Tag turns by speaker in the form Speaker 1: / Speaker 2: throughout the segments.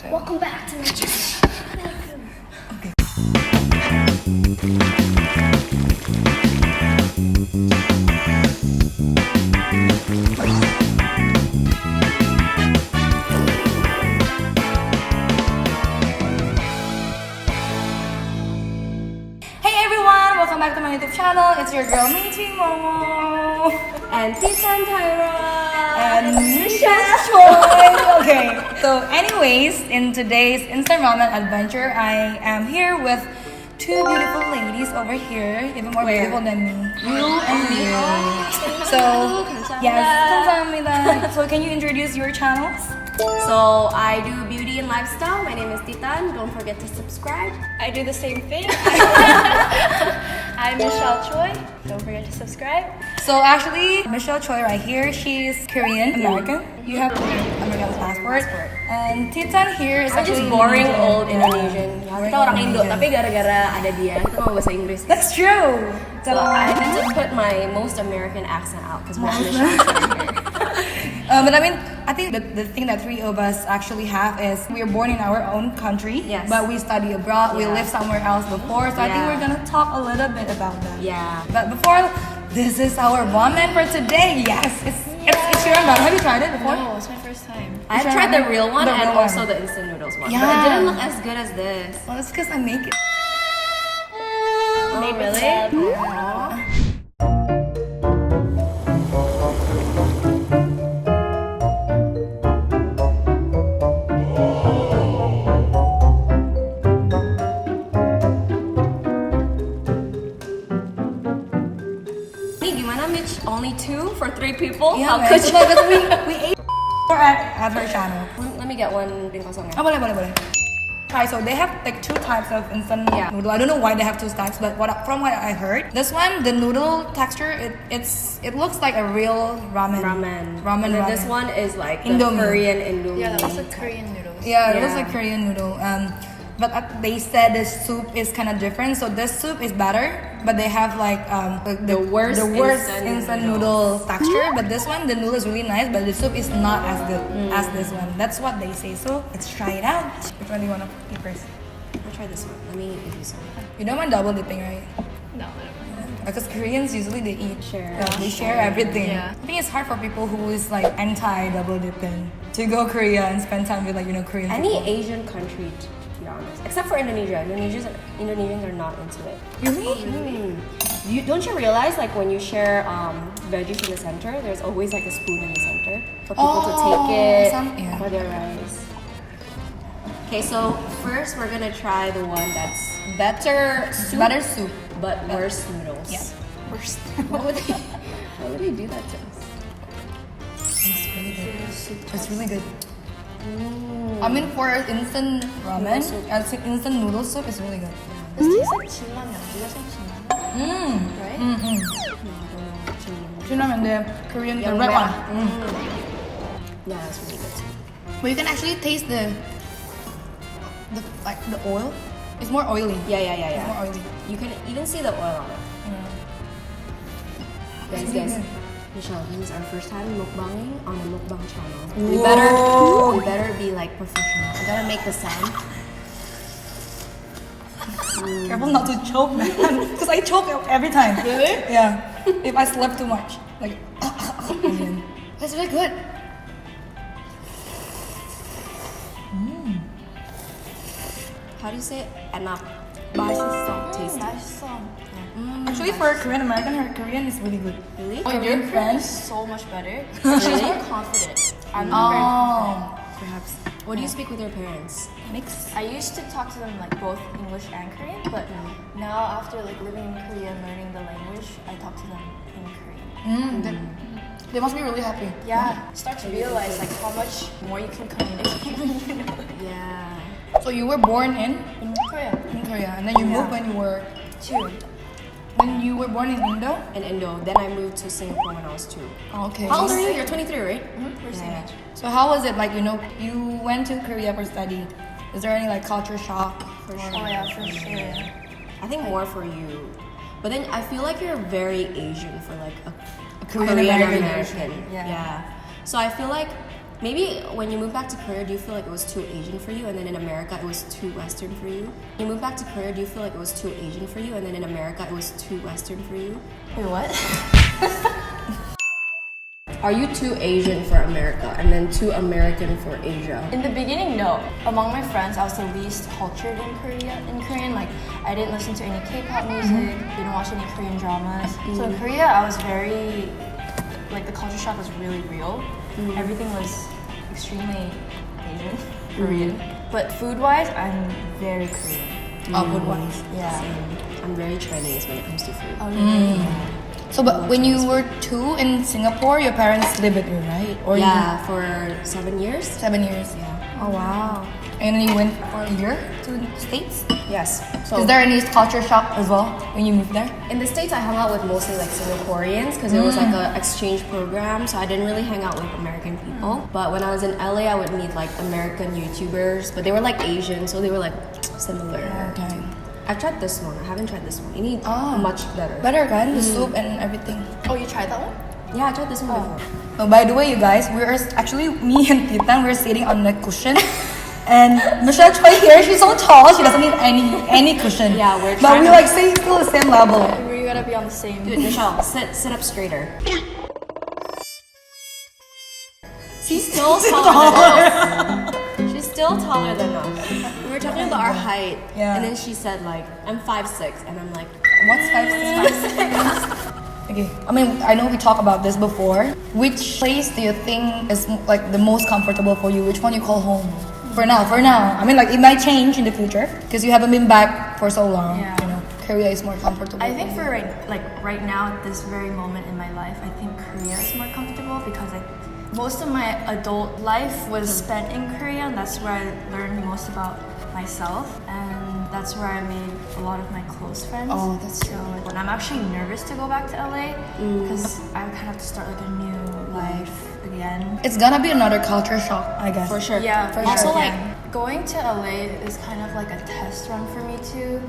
Speaker 1: So.
Speaker 2: Welcome back to my channel.
Speaker 1: Okay. Hey everyone, welcome back to my YouTube channel. It's your girl Meeting Momo
Speaker 2: And Tyra.
Speaker 1: and Choi. Okay. So, anyways, in today's instant ramen adventure, I am here with two beautiful ladies over here, even more beautiful than me. You and you. So, yes, 감사합니다. So, can you introduce your channels?
Speaker 2: So I do beauty and lifestyle. My name is Titan. Don't forget to subscribe.
Speaker 3: I do the same thing. I'm Michelle Choi. Don't forget to subscribe.
Speaker 1: So actually, Michelle Choi right here, she's Korean American. You have American passport. And Titan here is
Speaker 2: I'm just
Speaker 1: actually
Speaker 2: boring
Speaker 1: Indonesian.
Speaker 2: old Indonesian. Ya, kita orang Indo, tapi gara-gara ada dia, kita mau bahasa Inggris.
Speaker 1: That's true.
Speaker 2: So I had to put my most American accent out because we're Michelle Choi here.
Speaker 1: But I mean, I think the thing that three of us actually have is we are born in our own country,
Speaker 2: Yes.
Speaker 1: but we study abroad, we
Speaker 2: Yeah.
Speaker 1: lived somewhere else before, so I think
Speaker 2: Yeah.
Speaker 1: we're gonna talk a little bit about that.
Speaker 2: Yeah.
Speaker 1: But before, this is our ramen for today. Yes, it's ICHIRAN Ramen. Have you tried it before?
Speaker 3: No, it's my first time.
Speaker 2: I've tried the real one
Speaker 1: The
Speaker 2: and
Speaker 1: real
Speaker 2: also
Speaker 1: one.
Speaker 2: the instant noodles one. But
Speaker 1: Yeah.
Speaker 2: it didn't look as good as this.
Speaker 1: Well, it's because I make it.
Speaker 2: Oh,
Speaker 3: really?
Speaker 2: Aww. Gimana, Mitch? Only 2 for 3 people?
Speaker 1: Yeah,
Speaker 2: How
Speaker 1: man.
Speaker 2: could you?
Speaker 1: No, because we ate at her channel.
Speaker 2: Let me get one pin kosong ya.
Speaker 1: Oh, boleh. Right, so they have like 2 types of instant
Speaker 2: Yeah.
Speaker 1: noodle. I don't know why they have 2 types, but from what I heard, this one, the noodle texture, it looks like a real ramen.
Speaker 2: Ramen.
Speaker 1: Ramen.
Speaker 2: And then
Speaker 1: ramen.
Speaker 2: this one is like the
Speaker 1: Indomie.
Speaker 2: Korean Indomie.
Speaker 3: Yeah, that was a Korean noodles.
Speaker 1: Yeah, it looks
Speaker 2: Yeah.
Speaker 1: like Korean noodle. But they said the soup is kind of different. So this soup is better, but they have like
Speaker 2: The worst
Speaker 1: instant noodle texture. But this one, the noodle is really nice, but the soup is not as good as this one. That's what they say. So let's try it out. Which one do you want to eat first?
Speaker 2: I'll try this one. Let me give you some.
Speaker 1: You don't mind double dipping, right?
Speaker 3: No, I don't know.
Speaker 1: Because Koreans usually they eat
Speaker 2: Share.
Speaker 1: they share everything.
Speaker 3: Yeah.
Speaker 1: I think it's hard for people who is like anti double dipping to go Korea and spend time with like Korean
Speaker 2: Any
Speaker 1: people.
Speaker 2: Asian country, to be honest, except for Indonesia. Indonesians are not into it.
Speaker 1: Really?
Speaker 2: Don't you realize like when you share veggies in the center, there's always like a spoon in the center for people to take it
Speaker 1: yeah.
Speaker 2: for their rice. Okay, so first we're gonna try the one that's better soup, but worse noodles.
Speaker 1: Yeah.
Speaker 3: Worst.
Speaker 2: Why would they do that to us?
Speaker 1: It's really good. It's really good. I mean, for instant ramen, instant noodle soup is really good.
Speaker 3: This tastes like 진라면. Do you guys like 진라면? Right?
Speaker 1: Junam and the Korean, the
Speaker 2: Yung
Speaker 1: red one.
Speaker 2: Yeah, it's really good too.
Speaker 1: But you can actually taste the oil. It's more oily.
Speaker 2: Yeah.
Speaker 1: It's more oily.
Speaker 2: You can even see the oil on it.
Speaker 1: It's
Speaker 2: Guys,
Speaker 1: really good.
Speaker 2: Michelle, this is our first time mukbanging on a mukbang channel.
Speaker 1: Whoa.
Speaker 2: We better be like professional. We gotta make the sound.
Speaker 1: Careful not to choke, man. Because I choke every time.
Speaker 3: Really?
Speaker 1: Yeah. If I slept too much, like. That's really good.
Speaker 2: How do you say it? Enak. Tasty.
Speaker 3: 맛있어.
Speaker 1: Actually, for Korean American, her Korean is really good.
Speaker 2: Really?
Speaker 1: Oh, your friends?
Speaker 3: So much better. She's more confident. I'm not very
Speaker 1: Oh.
Speaker 2: Perhaps. What do you speak with your parents?
Speaker 1: Mix.
Speaker 3: I used to talk to them like both English and Korean, but now after like living in Korea and learning the language, I talk to them in Korean.
Speaker 1: They must be really happy.
Speaker 3: Yeah, start to realize like how much more you can communicate when you know
Speaker 2: Yeah.
Speaker 1: So you were born in
Speaker 3: Korea.
Speaker 1: Korea, and then you moved when you were
Speaker 3: 2.
Speaker 1: Then you were born in Indo.
Speaker 2: In Indo. Then I moved to Singapore when I was 2.
Speaker 1: Oh, okay.
Speaker 2: How old are you? You're 23, right?
Speaker 3: We're same age.
Speaker 1: So how was it like? You went to Korea for study. Is there any like culture shock?
Speaker 2: For
Speaker 3: Oh
Speaker 2: sure.
Speaker 3: yeah, for sure.
Speaker 2: I think more for you. But then I feel like you're very Asian for like a
Speaker 1: Korean
Speaker 2: Korean
Speaker 1: American.
Speaker 2: American.
Speaker 3: Yeah.
Speaker 2: Yeah. So I feel like Maybe when you moved back to Korea, do you feel like it was too Asian for you, and then in America it was too Western for you? You moved back to Korea, do you feel like it was too Asian for you, and then in America it was too Western for you?
Speaker 3: Wait, what?
Speaker 2: Are you too Asian for America and then too American for Asia?
Speaker 3: In the beginning, no. Among my friends, I was the least cultured in Korean. Like, I didn't listen to any K-pop music, didn't watch any Korean dramas. So in Korea, I was very, like, the culture shock was really real. Everything was extremely Asian, Korean. But food-wise, I'm very Korean.
Speaker 1: Oh, food-wise.
Speaker 3: Yeah.
Speaker 2: I'm very Chinese when it comes to food.
Speaker 3: Oh, really?
Speaker 1: So, but when you were 2 in Singapore, your parents lived with you, right? Or
Speaker 2: Yeah, for 7 years.
Speaker 1: 7 years.
Speaker 2: Yeah.
Speaker 3: Oh, wow.
Speaker 1: And then you went for a year to the States?
Speaker 2: Yes. So
Speaker 1: Is there any culture shock as well when you moved there?
Speaker 2: in the States, I hung out with mostly like Singaporeans because it was like an exchange program, so I didn't really hang out with American people. But when I was in LA, I would meet like American YouTubers, but they were like Asian, so they were like similar.
Speaker 1: Okay.
Speaker 2: I've tried this one. I haven't tried this one. You need
Speaker 1: Oh.
Speaker 2: much better.
Speaker 1: Better, right? The soup and everything.
Speaker 3: Oh, you tried that one?
Speaker 2: Yeah, I tried this one before.
Speaker 1: Oh, by the way, you guys, we're actually, me and Titan, we're sitting on the cushion. And Michelle Choi here, she's so tall, she doesn't need any cushion.
Speaker 2: Yeah, we're
Speaker 1: But
Speaker 2: trying
Speaker 1: we
Speaker 2: to-
Speaker 1: like stay still the same level.
Speaker 3: We gotta be on the same.
Speaker 2: Dude, Michelle, sit up straighter. She's still taller than us. She's still taller than us. We were talking about our height,
Speaker 1: Yeah.
Speaker 2: and then she said like, I'm 5'6", and I'm like,
Speaker 1: What's 5'6"? Okay, I mean, I know we talked about this before. Which place do you think is like the most comfortable for you? Which one you call home? For now. I mean, like it might change in the future because you haven't been back for so long.
Speaker 3: Yeah.
Speaker 1: You know, Korea is more comfortable.
Speaker 3: I think for right now, at this very moment in my life, I think Korea is more comfortable because most of my adult life was spent in Korea, and that's where I learned most about myself, and that's where I made a lot of my close friends.
Speaker 1: Oh, that's true.
Speaker 3: So when I'm actually nervous to go back to LA because I kind of have to start like a new life again.
Speaker 1: It's gonna be another culture shock, I guess.
Speaker 2: for sure.
Speaker 3: Yeah, for
Speaker 2: Also,
Speaker 3: sure.
Speaker 2: like,
Speaker 3: Going to LA is kind of like a test run for me too.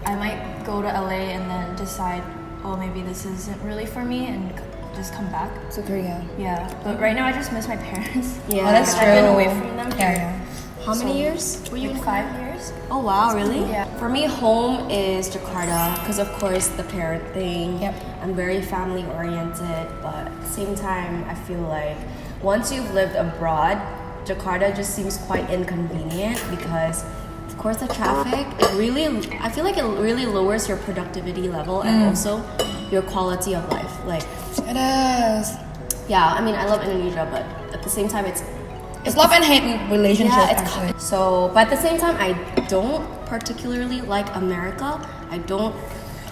Speaker 3: I might go to LA and then decide, oh, maybe this isn't really for me, and just come back.
Speaker 1: To Korea.
Speaker 3: Yeah, but right now I just miss my parents.
Speaker 2: Yeah.
Speaker 1: Oh, that's
Speaker 3: I've
Speaker 1: true.
Speaker 3: been away from them for
Speaker 1: Yeah.
Speaker 2: How many years were you in
Speaker 3: like
Speaker 2: Korea?
Speaker 3: 5 years.
Speaker 2: Oh wow, really?
Speaker 3: Yeah.
Speaker 2: For me, home is Jakarta because of course the parent thing.
Speaker 1: Yep.
Speaker 2: I'm very family oriented, but at the same time, I feel like once you've lived abroad, Jakarta just seems quite inconvenient because of course the traffic. I feel like it really lowers your productivity level and also your quality of life. Like,
Speaker 1: It is.
Speaker 2: yeah, I mean I love Indonesia, but at the same time
Speaker 1: It's love and hate relationship.
Speaker 2: yeah, it's
Speaker 1: actually.
Speaker 2: so. But at the same time, I don't particularly like America. I don't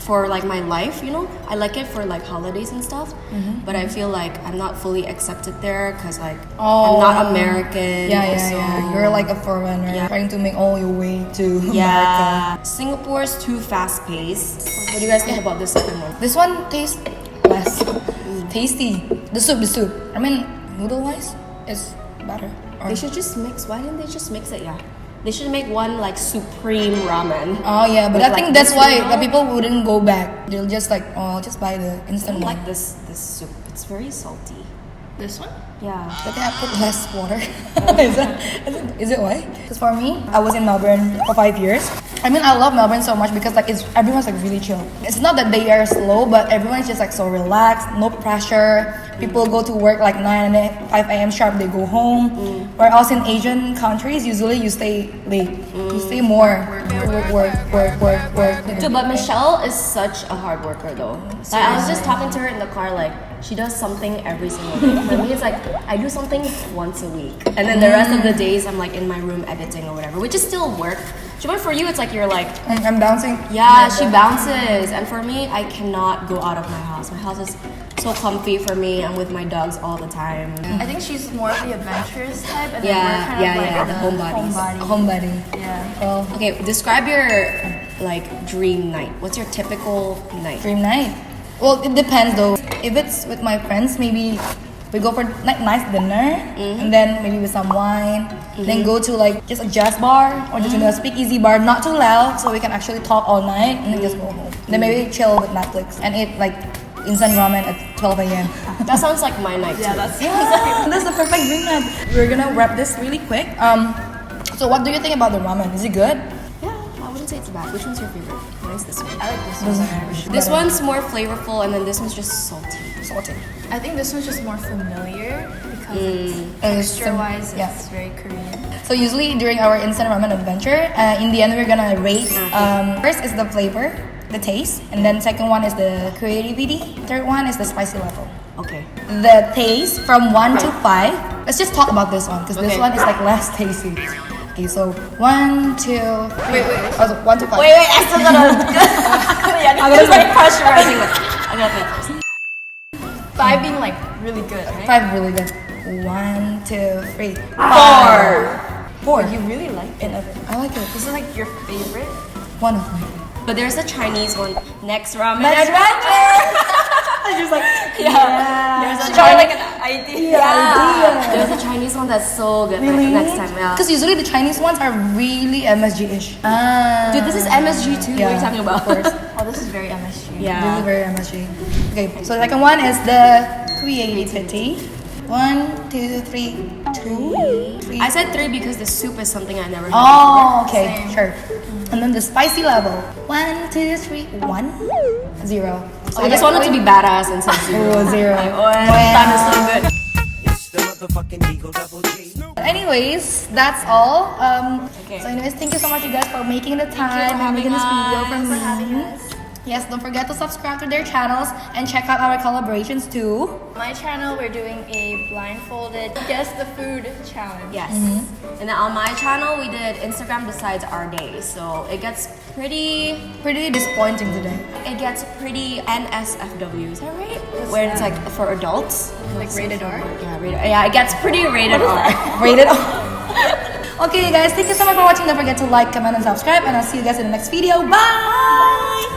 Speaker 2: for like my life, you know. I like it for like holidays and stuff. But I feel like I'm not fully accepted there because like I'm not American.
Speaker 1: Yeah.
Speaker 2: so,
Speaker 1: You're like a foreigner
Speaker 2: Yeah.
Speaker 1: trying to make all your way to America.
Speaker 2: Yeah, Singapore's too fast paced. What do you guys think about this second one?
Speaker 1: This one tastes less tasty. The soup. I mean, noodle wise, it's better. Or-
Speaker 2: They should just mix. Why didn't they just mix it? Yeah, they should make one like supreme ramen.
Speaker 1: Oh yeah, but
Speaker 2: With,
Speaker 1: I think
Speaker 2: like,
Speaker 1: that's
Speaker 2: this
Speaker 1: why
Speaker 2: noodle.
Speaker 1: the people wouldn't go back. They'll just like, oh, just buy the
Speaker 2: I
Speaker 1: instant
Speaker 2: don't
Speaker 1: one.
Speaker 2: like this soup. It's very salty.
Speaker 3: This one?
Speaker 2: Yeah.
Speaker 1: But then I put less water. is it why? Because for me, I was in Melbourne for 5 years. I mean, I love Melbourne so much because like everyone's like really chill. It's not that they are slow, but everyone's just like so relaxed, no pressure. People go to work like 9 and 5 a.m. sharp. They go home. Whereas in Asian countries, usually you stay late. You stay more. Work.
Speaker 2: Dude, but Michelle is such a hard worker though. Like, I was just talking to her in the car, like she does something every single day. For me, it's like I do something once a week, and then the rest of the days I'm like in my room editing or whatever, which is still work. But for you, it's like you're like,
Speaker 1: I'm bouncing.
Speaker 2: yeah, she bounces, and for me, I cannot go out of my house. My house is so comfy for me. I'm with my dogs all the time.
Speaker 3: I think she's more of the adventurous type, and
Speaker 2: Yeah,
Speaker 3: then we're kind of like
Speaker 2: the homebodies.
Speaker 1: A homebody.
Speaker 3: Yeah.
Speaker 1: Well,
Speaker 2: Okay, describe your like dream night. What's your typical night?
Speaker 1: dream night. Well, it depends though. If it's with my friends, maybe we go for nice dinner and then maybe with some wine. Then go to like just a jazz bar or just a speakeasy bar, not too loud, so we can actually talk all night and then just go home. Then maybe chill with Netflix and eat like instant ramen at 12 a.m.
Speaker 2: That sounds like my night too.
Speaker 1: That's the perfect drink night. We're gonna wrap this really quick. So what do you think about the ramen? Is it good?
Speaker 2: Yeah, I wouldn't say it's bad. Which one's your favorite? Mine's this one.
Speaker 3: I like this one.
Speaker 2: This one's more flavorful, and then this one's just salty.
Speaker 3: I think this one's just more familiar because texture-wise, it's very Korean.
Speaker 1: So usually during our instant ramen adventure, in the end we're gonna rate. First is the flavor, the taste, and then second one is the creativity. Third one is the spicy level.
Speaker 2: Okay.
Speaker 1: The taste from 1 to 5. Let's just talk about this one because this one is like less tasty. Okay, so 1, 2, 3.
Speaker 3: Wait.
Speaker 1: Oh, 1 to 5.
Speaker 2: Wait, I still gotta. I'm gonna like pressurizing it. I gotta think first.
Speaker 3: 5 being like really good, right?
Speaker 1: 5 really good. 1, 2, 3.
Speaker 2: 4.
Speaker 3: You really like it.
Speaker 1: I like it.
Speaker 3: This is like your favorite?
Speaker 1: One of them.
Speaker 2: But there's a Chinese one. Next ramen.
Speaker 1: I was just like,
Speaker 3: There's like an idea.
Speaker 2: There's a Chinese one that's so good.
Speaker 1: Really?
Speaker 2: Next time, yeah.
Speaker 1: Because usually the Chinese ones are really MSG-ish.
Speaker 2: Dude, this is MSG too. What are you talking about?
Speaker 1: Of course.
Speaker 3: Oh, this is very MSG.
Speaker 1: Really very MSG. Okay, so the second one is the creativity. 1, 2, 3, 2, 3.
Speaker 2: I said 3 because the soup is something I never had
Speaker 1: Oh, okay,
Speaker 3: Same.
Speaker 1: sure. And then the spicy level. 1, 2, 3, 1, 0.
Speaker 2: So I just wanted to be badass and said 0.
Speaker 1: Oh, 0.
Speaker 2: That is so good.
Speaker 4: It's the motherfucking Eagle Double G.
Speaker 1: Anyways, that's all.
Speaker 2: Okay.
Speaker 1: So anyways, thank you so much you guys for making the time and making this video for me.
Speaker 3: having us.
Speaker 1: Yes, don't forget to subscribe to their channels and check out our collaborations too.
Speaker 3: My channel, we're doing a blindfolded guess the food challenge.
Speaker 2: Yes. And then on my channel, we did Instagram decides our day. So it gets pretty
Speaker 1: Disappointing today.
Speaker 2: It gets pretty NSFW, is that right? Where it's like for adults.
Speaker 3: Like rated R.
Speaker 2: Yeah, rated. Yeah, it gets pretty rated R.
Speaker 1: Rated R. Okay guys, thank you so much for watching. Don't forget to like, comment, and subscribe. And I'll see you guys in the next video. Bye!